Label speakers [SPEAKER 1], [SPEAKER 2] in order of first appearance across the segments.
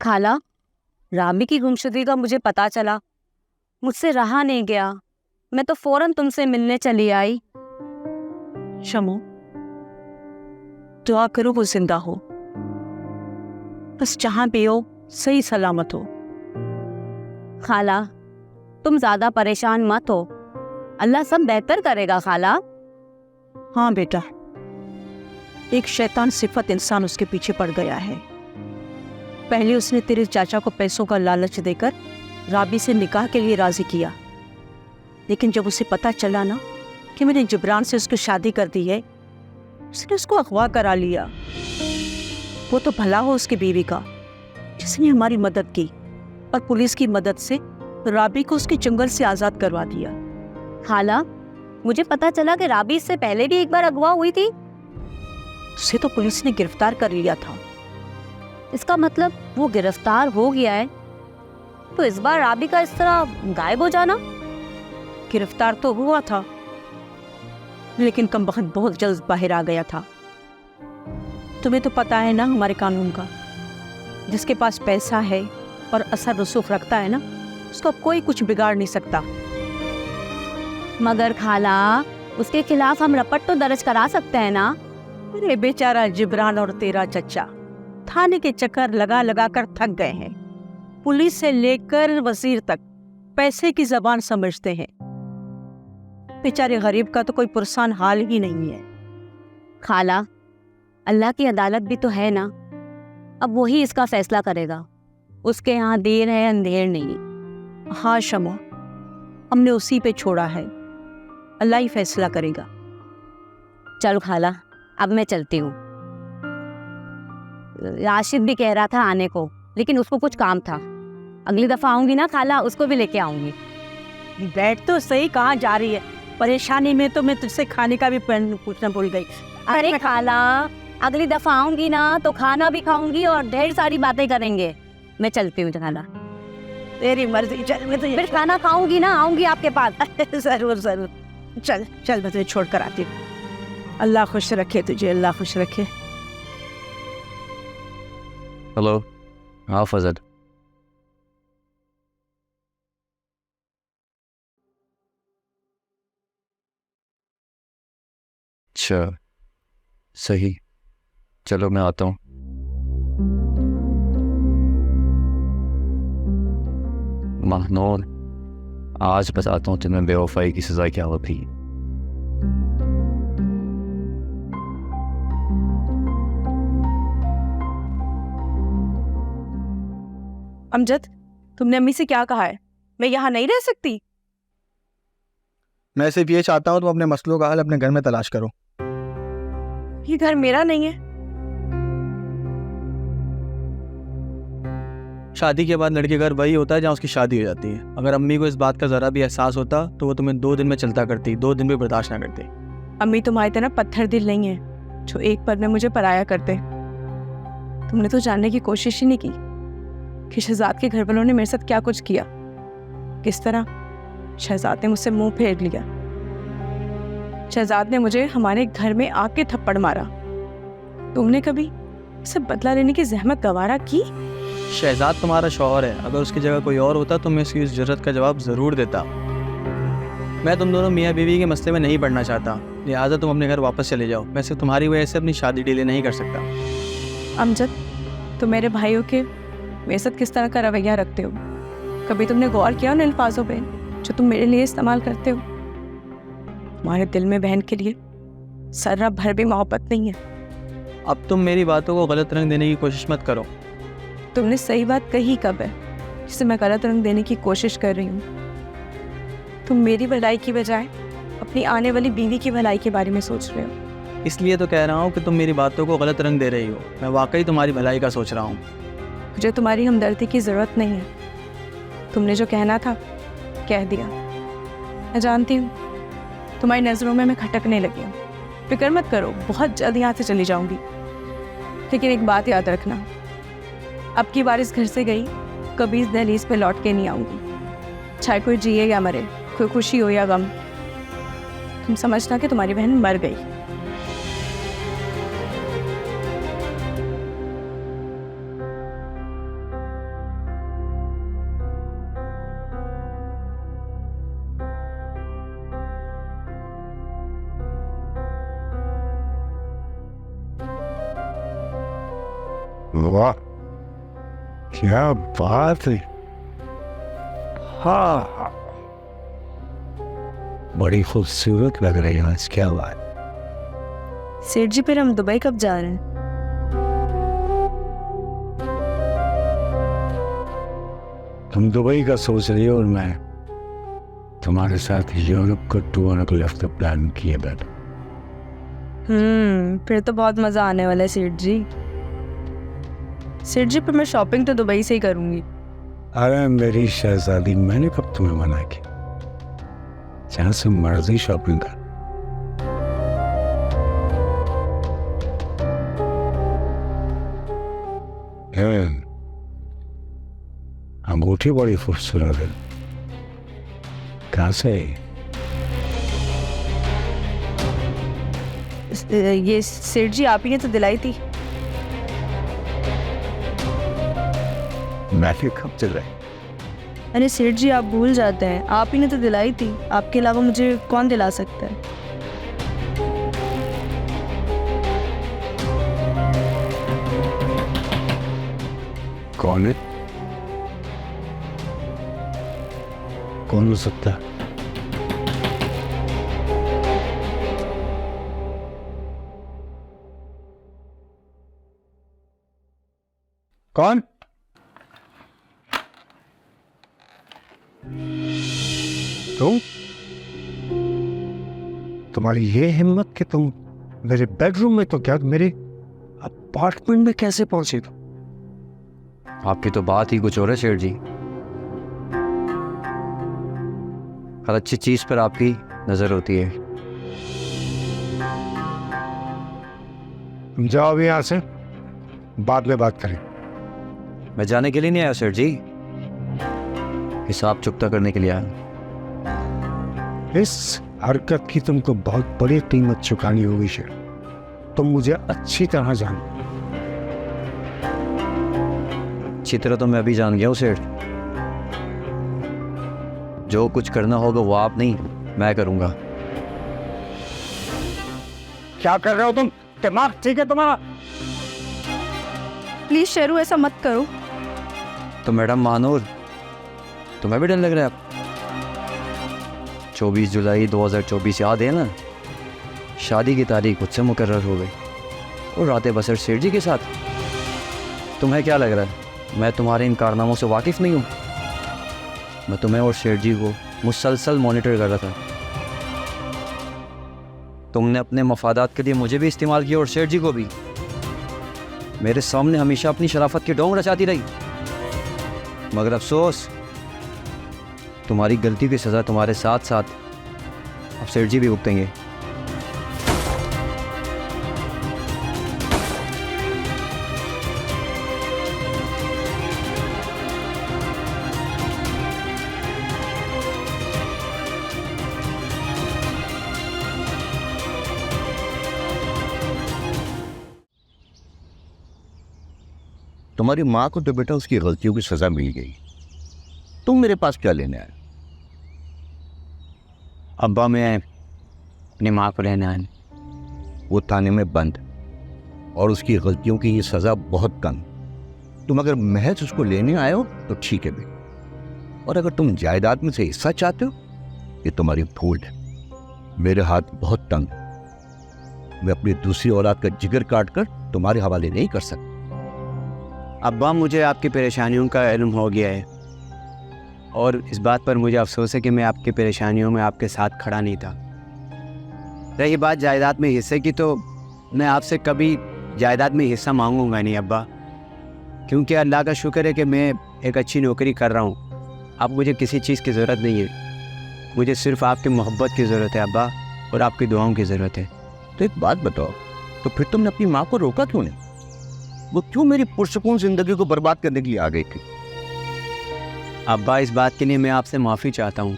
[SPEAKER 1] खाला, राबी की गुमशुदगी का मुझे पता चला, मुझसे रहा नहीं गया, मैं तो फौरन तुमसे मिलने चली आई।
[SPEAKER 2] शमो, दुआ करो वो जिंदा हो, बस जहां भी हो सही सलामत हो।
[SPEAKER 1] खाला, तुम ज्यादा परेशान मत हो, अल्लाह सब बेहतर करेगा खाला।
[SPEAKER 2] हाँ बेटा, एक शैतान सिफत इंसान उसके पीछे पड़ गया है। पहले उसने तेरे चाचा को पैसों का लालच देकर राबी से निकाह के लिए राजी किया, लेकिन जब उसे पता चला ना कि मैंने जिब्रान से उसकी शादी कर दी है, उसने उसको अगवा करा लिया। वो तो भला हो उसकी बीवी का, जिसने हमारी मदद की और पुलिस की मदद से राबी को उसके जंगल से आजाद करवा दिया।
[SPEAKER 1] खाला, मुझे पता चला कि राबी इससे पहले भी एक बार अगवा हुई थी।
[SPEAKER 2] उसे तो पुलिस ने गिरफ्तार कर लिया था।
[SPEAKER 1] इसका मतलब वो गिरफ्तार हो गया है, तो इस बार राबी का इस तरह गायब हो जाना?
[SPEAKER 2] गिरफ्तार तो हुआ था, लेकिन कमबख्त बहुत जल्द बाहर आ गया था। तुम्हें तो पता है ना हमारे कानून का, जिसके पास पैसा है और असर रसूख रखता है ना, उसका कोई कुछ बिगाड़ नहीं सकता।
[SPEAKER 1] मगर खाला, उसके खिलाफ हम रपट तो दर्ज करा सकते हैं ना?
[SPEAKER 2] अरे बेचारा जिब्रान और तेरा चचा थाने के चक्कर लगा लगा कर थक गए हैं। पुलिस से लेकर वजीर तक पैसे की जबान समझते हैं। बेचारे गरीब का तो कोई पुरसान हाल ही नहीं है।
[SPEAKER 1] खाला, अल्लाह की अदालत भी तो है ना, अब वही इसका फैसला करेगा। उसके यहाँ देर है अंधेर नहीं।
[SPEAKER 2] हाँ शमो, हमने उसी पे छोड़ा है, अल्लाह ही फैसला करेगा।
[SPEAKER 1] चलो खाला, अब मैं चलती हूँ। राशिद भी कह रहा था आने को, लेकिन उसको कुछ काम था। अगली दफा आऊंगी ना खाला, उसको भी लेके आऊंगी।
[SPEAKER 2] बैठ तो सही, कहाँ जा रही है? परेशानी में तो मैं तुझसे खाने का भी पूछना भूल गई।
[SPEAKER 1] अरे खाला, अगली दफा आऊंगी ना तो खाना भी खाऊंगी और ढेर सारी बातें करेंगे। मैं चलती हूँ खाला।
[SPEAKER 2] तेरी मर्जी, चल। मैं तो
[SPEAKER 1] फिर खाना खाऊंगी ना, आऊंगी आपके पास।
[SPEAKER 2] जरूर जरूर, चल चल, मैं तुझे छोड़ कर आती हूँ। अल्लाह खुश रखे तुझे, अल्लाह खुश रखे।
[SPEAKER 3] हेलो, हाँ फजल। अच्छा, सही, चलो मैं आता हूँ। महनूर, आज बताता हूँ तुम्हें बेवफाई की सज़ा क्या होती है।
[SPEAKER 2] अमजद, तुमने अम्मी से क्या कहा है? मैं यहाँ नहीं रह सकती।
[SPEAKER 4] मैं सिर्फ ये चाहता हूँ तुम अपने मसलों का हल अपने घर में तलाश करो।
[SPEAKER 2] ये घर मेरा नहीं है।
[SPEAKER 4] शादी के बाद लड़के घर वही होता है जहाँ उसकी शादी हो जाती है। अगर अम्मी को इस बात का जरा भी एहसास होता तो वो तुम्हें 2 दिन में चलता करती, 2 दिन भी बर्दाश्त ना करती।
[SPEAKER 2] अम्मी तुम्हारी तरह पत्थर दिल नहीं है जो एक पल में मुझे पराया करते। तुमने तो जानने की कोशिश ही नहीं की कि शहजाद के घर वालों ने मेरे साथ क्या कुछ किया, किस तरह शहजाद ने मुझसे मुंह फेर लिया। शहजाद ने मुझे हमारे घर में आके थप्पड़ मारा। तुमने कभी इसे बदला लेने की जहमत गवारा की?
[SPEAKER 4] शहजाद तुम्हारा शौहर है, अगर उसकी जगह कोई और होता तो मैं इसकी इस जरूरत का जवाब ज़रूर देता। मैं तुम दोनों मियाँ बीवी के मसले में नहीं पड़ना चाहता, लिहाजा तुम अपने घर वापस चले जाओ। मैं सिर्फ तुम्हारी वजह से अपनी शादी डिले नहीं कर सकता।
[SPEAKER 2] अमजद, तुम मेरे भाइयों के मेरे साथ किस तरह का रवैया रखते हो? कभी तुमने गौर किया उन अल्फाजों पे जो तुम मेरे लिए इस्तेमाल करते हो? तुम्हारे दिल में बहन के लिए सर्रा भर भी मोहब्बत नहीं है।
[SPEAKER 4] अब तुम मेरी बातों को गलत रंग देने की कोशिश मत करो।
[SPEAKER 2] तुमने सही बात कही कब है जिसे मैं गलत रंग देने की कोशिश कर रही हूँ? तुम मेरी भलाई की बजाय अपनी आने वाली बीवी की भलाई के बारे में सोच रहे हो।
[SPEAKER 4] इसलिए तो कह रहा हूँ कि तुम मेरी बातों को गलत रंग दे रही हो। मैं वाकई तुम्हारी भलाई का सोच रहा हूँ।
[SPEAKER 2] मुझे तुम्हारी हमदर्दी की ज़रूरत नहीं है। तुमने जो कहना था कह दिया। मैं जानती हूँ तुम्हारी नज़रों में मैं खटकने लगी हूँ। फिक्र मत करो, बहुत जल्द यहाँ से चली जाऊँगी। लेकिन एक बात याद रखना, अब की बार इस घर से गई कभी इस दहलीज पे लौट के नहीं आऊँगी। चाहे कोई जिए या मरे, कोई खुशी हो या गम, तुम समझना कि तुम्हारी बहन मर गई।
[SPEAKER 5] वाह, क्या बात है। हाँ हाँ, बड़ी खूबसूरत लग रही है आज, क्या बात।
[SPEAKER 6] सेठ जी, फिर हम दुबई कब जा रहे हैं?
[SPEAKER 5] तुम दुबई का सोच रही हो और मैं तुम्हारे साथ यूरोप को टूर अगले हफ्ते प्लान किए बैठा।
[SPEAKER 6] फिर तो बहुत मज़ा आने वाला है सेठ जी। सेठ जी, फिर मैं शॉपिंग तो दुबई से ही करूँगी।
[SPEAKER 5] अरे मेरी शहजादी, मैंने कब तुम्हें मना किया? जहाँ से मर्जी शॉपिंग कर। अंगूठी बड़ी खूबसूरत है, कहाँ से?
[SPEAKER 6] ये सेठ जी आप ही ने तो दिलाई थी।
[SPEAKER 5] मैंने कब दिलाई?
[SPEAKER 6] अरे सेठ जी, आप भूल जाते हैं, आप ही ने तो दिलाई थी। आपके अलावा मुझे कौन दिला सकता है?
[SPEAKER 5] कौन है? कौन हो सकता है? कौन? तुम? तुम्हारी ये हिम्मत कि तुम मेरे बेडरूम में, तो क्या मेरे अपार्टमेंट में कैसे पहुंचे तुम?
[SPEAKER 3] आपकी तो बात ही कुछ और है सेठ जी। हर अच्छी चीज पर आपकी नजर होती है।
[SPEAKER 5] तुम जाओ अभी यहाँ से, बाद में बात करें।
[SPEAKER 3] मैं जाने के लिए नहीं आया सेठ जी, हिसाब चुकता करने के लिए आया।
[SPEAKER 5] इस हरकत की तुमको बहुत बड़ी कीमत चुकानी होगी शेर। तुम मुझे अच्छी तरह जानते।
[SPEAKER 3] अच्छी तरह तो मैं अभी जान गया हूँ सेठ। जो कुछ करना होगा वो आप नहीं, मैं करूंगा।
[SPEAKER 5] क्या कर रहे हो तुम? दिमाग ठीक है तुम्हारा?
[SPEAKER 6] प्लीज़ शेरू, ऐसा मत करो।
[SPEAKER 3] तो मैडम मानूर, तुम्हें भी डर लग रहा है? 24 जुलाई 2024 याद है ना? शादी की तारीख खुद से मुकर्रर हो गई और रातें बसर सेठ जी के साथ। तुम्हें क्या लग रहा है मैं तुम्हारे इन कारनामों से वाकिफ़ नहीं हूँ? मैं तुम्हें और सेठ जी को मुसलसल मॉनिटर कर रहा था। तुमने अपने मफादात के लिए मुझे भी इस्तेमाल किया और सेठ जी को भी। मेरे सामने हमेशा अपनी शराफत की डोंग रचाती रही, मगर अफसोस तुम्हारी गलती की सज़ा तुम्हारे साथ साथ अब सेठ जी भी भुगतेंगे।
[SPEAKER 7] तुम्हारी माँ को तो बेटा उसकी गलतियों की सजा मिल गई, तुम मेरे पास क्या लेने आए?
[SPEAKER 3] अब्बा मैं अपनी माँ को लेने आया।
[SPEAKER 7] वो थाने में बंद और उसकी गलतियों की ये सजा बहुत कम। तुम अगर महज उसको लेने आए हो तो ठीक है बेटा, और अगर तुम जायदाद में से हिस्सा चाहते हो ये तुम्हारी भूल है। मेरे हाथ बहुत तंग, मैं अपनी दूसरी औलाद का जिगर काट कर तुम्हारे हवाले नहीं कर सकता।
[SPEAKER 8] अब्बा मुझे आपकी परेशानियों का इल्म हो गया है और इस बात पर मुझे अफसोस है कि मैं आपकी परेशानियों में आपके साथ खड़ा नहीं था। रही बात जायदाद में हिस्से की, तो मैं आपसे कभी जायदाद में हिस्सा मांगूंगा नहीं अब्बा, क्योंकि अल्लाह का शुक्र है कि मैं एक अच्छी नौकरी कर रहा हूँ। अब मुझे किसी चीज़ की ज़रूरत नहीं है, मुझे सिर्फ़ आपकी मोहब्बत की ज़रूरत है अब्बा, और आपकी दुआओं की ज़रूरत है।
[SPEAKER 7] तो एक बात बताओ, तो फिर तुमने अपनी माँ को रोका क्यों नहीं? वो क्यों मेरी पुरसकून जिंदगी को बर्बाद करने के लिए आ गई थी?
[SPEAKER 8] अब्बा इस बात के लिए मैं आपसे माफ़ी चाहता हूँ।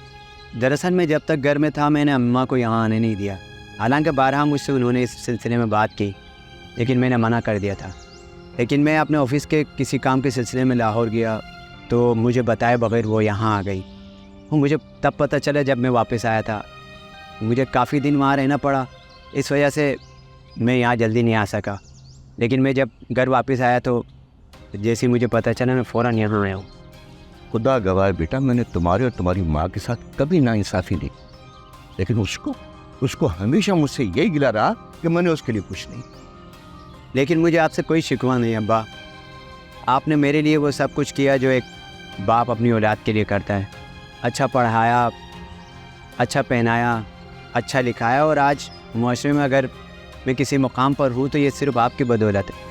[SPEAKER 8] दरअसल मैं जब तक घर में था मैंने अम्मा को यहाँ आने नहीं दिया। हालांकि बारहा मुझसे उन्होंने इस सिलसिले में बात की, लेकिन मैंने मना कर दिया था। लेकिन मैं अपने ऑफिस के किसी काम के सिलसिले में लाहौर गया तो मुझे बताए बगैर वो यहाँ आ गई। वो मुझे तब पता चला जब मैं वापस आया था। मुझे काफ़ी दिन वहाँ रहना पड़ा, इस वजह से मैं यहाँ जल्दी नहीं आ सका। लेकिन मैं जब घर वापस आया तो जैसे ही मुझे पता चला मैं फ़ौरन यहाँ आया हूँ।
[SPEAKER 7] खुदा गवाह है बेटा, मैंने तुम्हारे और तुम्हारी माँ के साथ कभी नाइंसाफ़ी नहीं, लेकिन उसको हमेशा मुझसे यही गिला रहा कि मैंने उसके लिए कुछ नहीं।
[SPEAKER 8] लेकिन मुझे आपसे कोई शिकवा नहीं अब्बा। आपने मेरे लिए वो सब कुछ किया जो एक बाप अपनी औलाद के लिए करता है। अच्छा पढ़ाया, अच्छा पहनाया, अच्छा लिखाया, और आज मुआशरे में अगर मैं किसी मुकाम पर हूँ तो ये सिर्फ आपकी बदौलत है।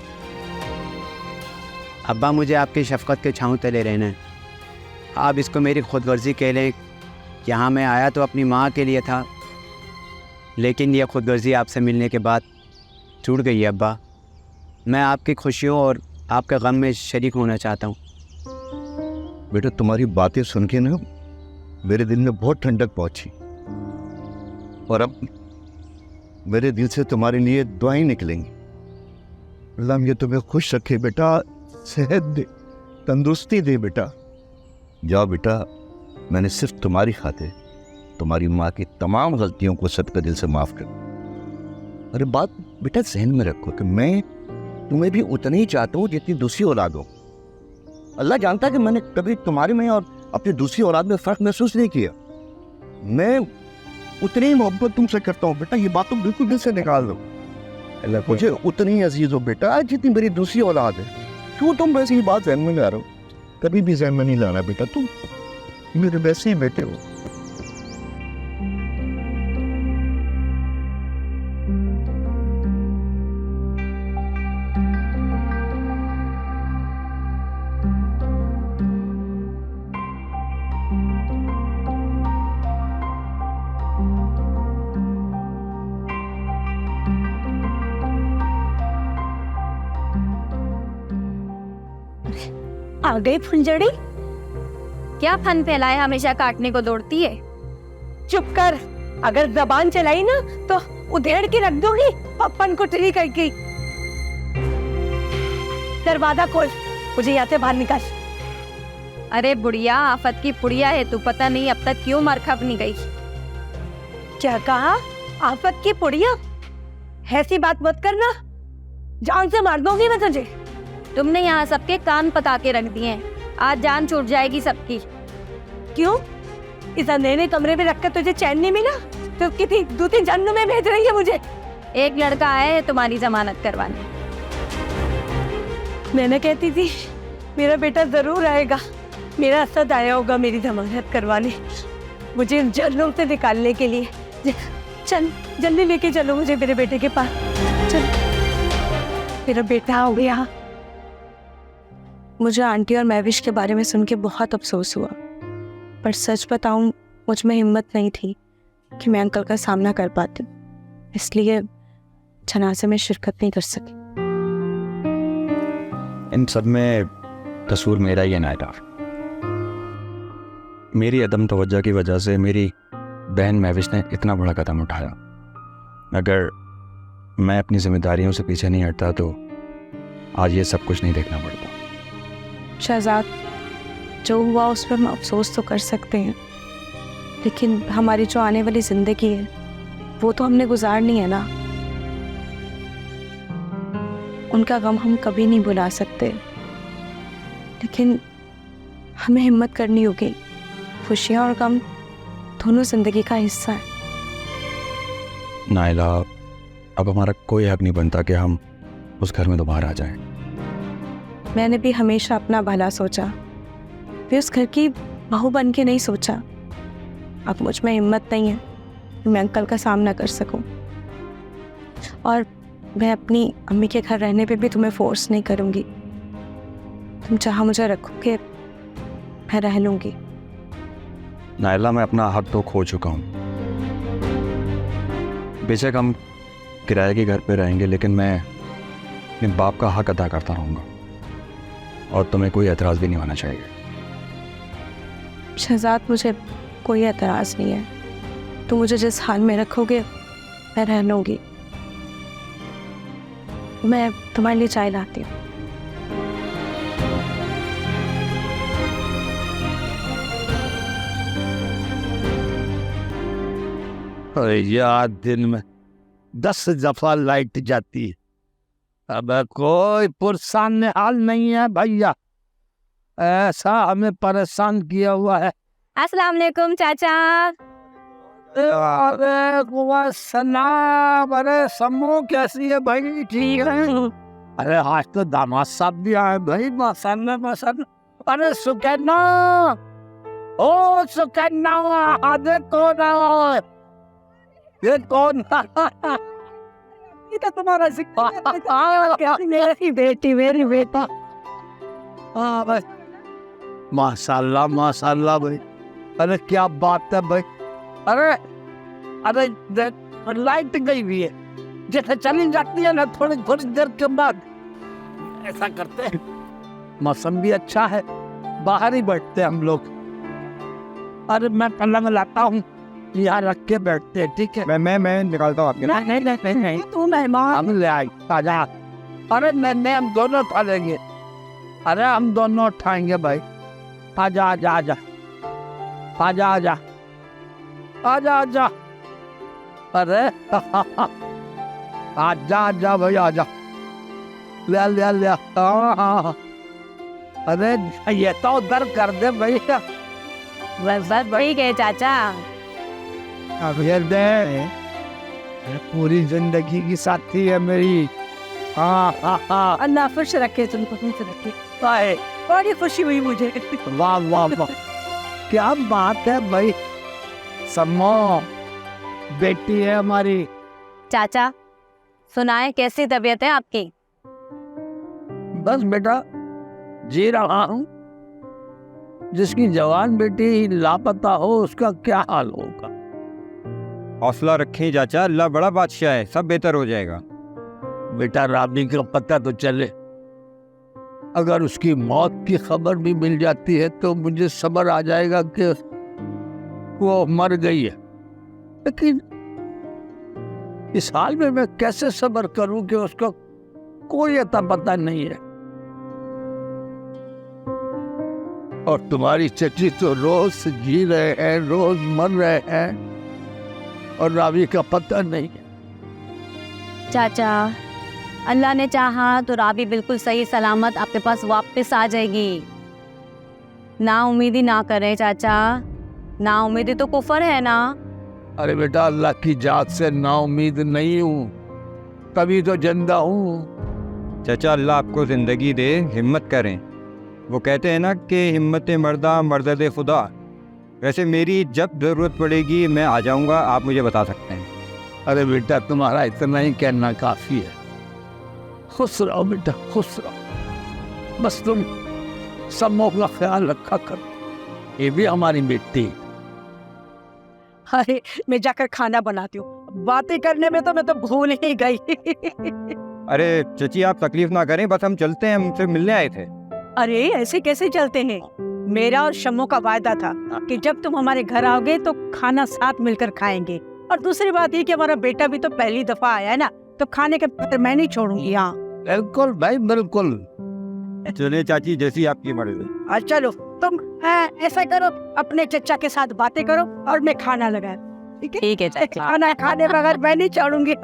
[SPEAKER 8] अब्बा, मुझे आपकी शफ़क़त के छाँव तले रहना है। आप इसको मेरी खुदगर्जी कह लें। यहाँ मैं आया तो अपनी माँ के लिए था, लेकिन यह खुदगर्जी आपसे मिलने के बाद टूट गई है अब्बा। मैं आपकी खुशियों और आपके गम में शरीक होना चाहता हूँ।
[SPEAKER 7] बेटा, तुम्हारी बातें सुन के ना मेरे दिल में बहुत ठंडक पहुंची, और अब मेरे दिल से तुम्हारे लिए दुआएं निकलेंगी। अल्लाह ये तुम्हें खुश रखे बेटा, सेहत दे, तंदुरुस्ती दे बेटा। जाओ बेटा, मैंने सिर्फ तुम्हारी खातिर तुम्हारी माँ की तमाम गलतियों को सदका दिल से माफ़ कर। अरे बात बेटा जहन में रखो कि मैं तुम्हें भी उतना ही चाहता हूँ जितनी दूसरी औलाद हो। अल्लाह जानता है कि मैंने कभी तुम्हारे में और अपनी दूसरी औलाद में फ़र्क महसूस नहीं किया। मैं उतनी ही मोहब्बत तुमसे करता हूँ बेटा, ये बात तुम बिल्कुल दिल से निकाल दो। मुझे उतनी ही अजीज हो बेटा जितनी मेरी दूसरी औलाद है। क्यों तुम वैसे ही बात जहन में ला रहे हो? कभी भी जहन में नहीं लाना बेटा, तुम मेरे वैसे ही बेटे हो।
[SPEAKER 1] आ गई फुलझड़ी।
[SPEAKER 9] क्या फन फैलाए हमेशा काटने को दौड़ती है।
[SPEAKER 1] चुप कर, अगर जबान चलाई ना तो उधेड़ के रख दूंगी पप्पन को टिरी करके। दरवाजा खोल, मुझे यहाँ से बाहर निकाल।
[SPEAKER 9] अरे बुढ़िया, आफत की पुड़िया है तू, पता नहीं अब तक क्यों मर खप नहीं गई।
[SPEAKER 1] क्या कहा? आफत की पुड़िया? ऐसी बात मत करना, जान से मार दूंगी मैं तुझे।
[SPEAKER 9] तुमने यहाँ सबके कान पका के रख दिए हैं, आज जान छूट जाएगी सबकी।
[SPEAKER 1] क्यों? इस अंधेरे कमरे में रखकर तुझे चैन नहीं मिला तो किसी दूसरी जन्म में भेज रही है मुझे।
[SPEAKER 9] एक लड़का आया है तुम्हारी जमानत करवाने।
[SPEAKER 1] मैंने कहती थी मेरा बेटा जरूर आएगा, मेरा असद आया होगा मेरी जमानत करवाने, मुझे जन्म से निकालने के लिए। चल जल्दी लेके चलो मुझे मेरे बेटे के पास। चल, मेरा बेटा हो गया।
[SPEAKER 6] मुझे आंटी और महविश के बारे में सुन के बहुत अफसोस हुआ, पर सच बताऊं मुझ में हिम्मत नहीं थी कि मैं अंकल का सामना कर पाती, इसलिए जनाजे में शिरकत नहीं कर सकी।
[SPEAKER 10] इन सब में कसूर मेरा ही है नायरा। मेरी अदम तवज्जो की वजह से मेरी बहन महविश ने इतना बड़ा कदम उठाया। अगर मैं अपनी जिम्मेदारियों से पीछे नहीं हटता तो आज ये सब कुछ नहीं देखना पड़ता।
[SPEAKER 6] शहजाद, जो हुआ उस पर हम अफसोस तो कर सकते हैं, लेकिन हमारी जो आने वाली जिंदगी है वो तो हमने गुजारनी है ना। उनका गम हम कभी नहीं भुला सकते, लेकिन हमें हिम्मत करनी होगी। खुशियाँ और गम दोनों जिंदगी का हिस्सा है।
[SPEAKER 10] नाइला, अब हमारा कोई हक नहीं बनता कि हम उस घर में दोबारा आ जाएं।
[SPEAKER 6] मैंने भी हमेशा अपना भला सोचा, भी उस घर की बहू बन के नहीं सोचा। अब मुझ में हिम्मत नहीं है कि मैं अंकल का सामना कर सकूं, और मैं अपनी अम्मी के घर रहने पे भी तुम्हें फोर्स नहीं करूंगी। तुम चाहा मुझे रखोगे, मैं रह लूंगी।
[SPEAKER 10] नाइला, मैं अपना हक तो खो चुका हूँ। बेशक हम किराए के घर पे रहेंगे, लेकिन मैं अपने बाप का हक अदा करता रहूँगा, और तुम्हें कोई एतराज़ भी नहीं होना चाहिए।
[SPEAKER 6] शहजाद, मुझे कोई एतराज़ नहीं है। तुम मुझे जिस हाल में रखोगे मैं रह लूँगी। मैं तुम्हारे लिए चाय लाती हूँ।
[SPEAKER 5] अरे यार, दिन में 10 दफा लाइट जाती है, अब कोई पुरसान हाल नहीं है भैया, ऐसा हमें परेशान किया हुआ है।
[SPEAKER 9] अस्सलाम वालेकुम चाचा।
[SPEAKER 5] अरे सलाम। अरे सम्मो कैसी है भाई? ठीक है। अरे आज तो दामाद साहब भी आए भाई, माशाल्लाह माशाल्लाह। अरे सुकन्ना, ओ सुकन्ना, आधे कौन है? ये कौन? ये तो तुम्हारा
[SPEAKER 1] मेरी बेटी, मेरी बेटी।
[SPEAKER 5] हाँ भाई, माशाल्लाह माशाल्लाह भाई। अरे क्या बात है भाई। अरे अरे लाइट गई हुई है, जैसे चली जाती है ना थोड़ी थोड़ी देर के बाद ऐसा करते हैं। मौसम भी अच्छा है, बाहर ही बैठते हैं हम लोग। अरे मैं पलंग लाता हूँ, यहाँ रख के बैठते हैं, ठीक है? मैं निकालता हूँ आपके। नहीं,
[SPEAKER 1] तू मेहमान।
[SPEAKER 5] हम ले आए ताजा। अरे नहीं, हम दोनों उठा लेंगे। अरे हम दोनों उठाएंगे भाई। आजा आजा आजा आजा आजा आजा आजा। अरे आजा आजा भाई आजा, ले ले ले। हाँ, अरे ये तो उधर कर दे भाई।
[SPEAKER 9] बस ठीक है चाचा।
[SPEAKER 5] अब ये दे, पूरी जिंदगी की साथी है मेरी। हाँ हाँ हाँ।
[SPEAKER 1] अल्लाह खुश रखे तुमको, खुश रखे।
[SPEAKER 5] आए,
[SPEAKER 1] बड़ी खुशी हुई मुझे।
[SPEAKER 5] वाह वाह वाह, क्या बात है भाई। सम्मो बेटी है हमारी।
[SPEAKER 9] चाचा सुनाए, कैसी तबीयत है आपकी?
[SPEAKER 5] बस बेटा जी रहा हूँ। जिसकी जवान बेटी लापता हो उसका क्या हाल होगा।
[SPEAKER 10] हौसला रखें चाचा, अल्लाह बड़ा बादशाह है, सब बेहतर हो जाएगा।
[SPEAKER 5] बेटा राबी का पता तो चले। अगर उसकी मौत की खबर भी मिल जाती है तो मुझे सब्र आ जाएगा कि वो मर गई है। लेकिन इस हाल में मैं कैसे सब्र करूं कि उसका कोई अता पता नहीं है। और तुम्हारी चची तो रोज जी रहे हैं, रोज मर रहे हैं, और रावी का पता नहीं है।
[SPEAKER 9] चाचा अल्लाह ने चाहा तो राबी बिल्कुल सही सलामत आपके पास वापस आ जाएगी। ना उम्मीदी ना करें चाचा, ना उम्मीदी तो कुफर है ना।
[SPEAKER 5] अरे बेटा अल्लाह की जात से ना उम्मीद नहीं हूँ, तभी तो जिंदा हूँ।
[SPEAKER 10] चाचा अल्लाह आपको ज़िंदगी दे, हिम्मत करें। वो कहते हैं ना कि हिम्मत मर्दा मर्दद खुदा। वैसे मेरी जब ज़रूरत पड़ेगी मैं आ जाऊँगा, आप मुझे बता सकते हैं।
[SPEAKER 5] अरे बेटा तुम्हारा इतना ही कहना काफ़ी है। खुश रहो बेटा, खुश रहो। बस तुम सम्मो का ख्याल रखा करो, ये भी हमारी बेटी।
[SPEAKER 1] अरे मैं जाकर खाना बनाती हूँ, बातें करने में तो मैं तो भूल ही गई।
[SPEAKER 10] अरे चची आप तकलीफ़ ना करें, बस हम चलते हैं, हमसे मिलने आए थे।
[SPEAKER 1] अरे ऐसे कैसे चलते हैं? मेरा और शम्मो का वायदा था कि जब तुम हमारे घर आओगे तो खाना साथ मिलकर खाएंगे। और दूसरी बात ये कि हमारा बेटा भी तो पहली दफा आया है ना, तो खाने के बाद मैं नहीं छोड़ूंगी यहाँ।
[SPEAKER 5] बिल्कुल भाई बिल्कुल।
[SPEAKER 10] चले चाची, जैसी आपकी मर्जी।
[SPEAKER 1] चलो तुम ऐसा करो, अपने चचा के साथ बातें करो और मैं खाना लगा। ठीक है
[SPEAKER 9] ठीक है चाचा।
[SPEAKER 1] खाना खाने बगैर मैं नहीं छोड़ूंगी।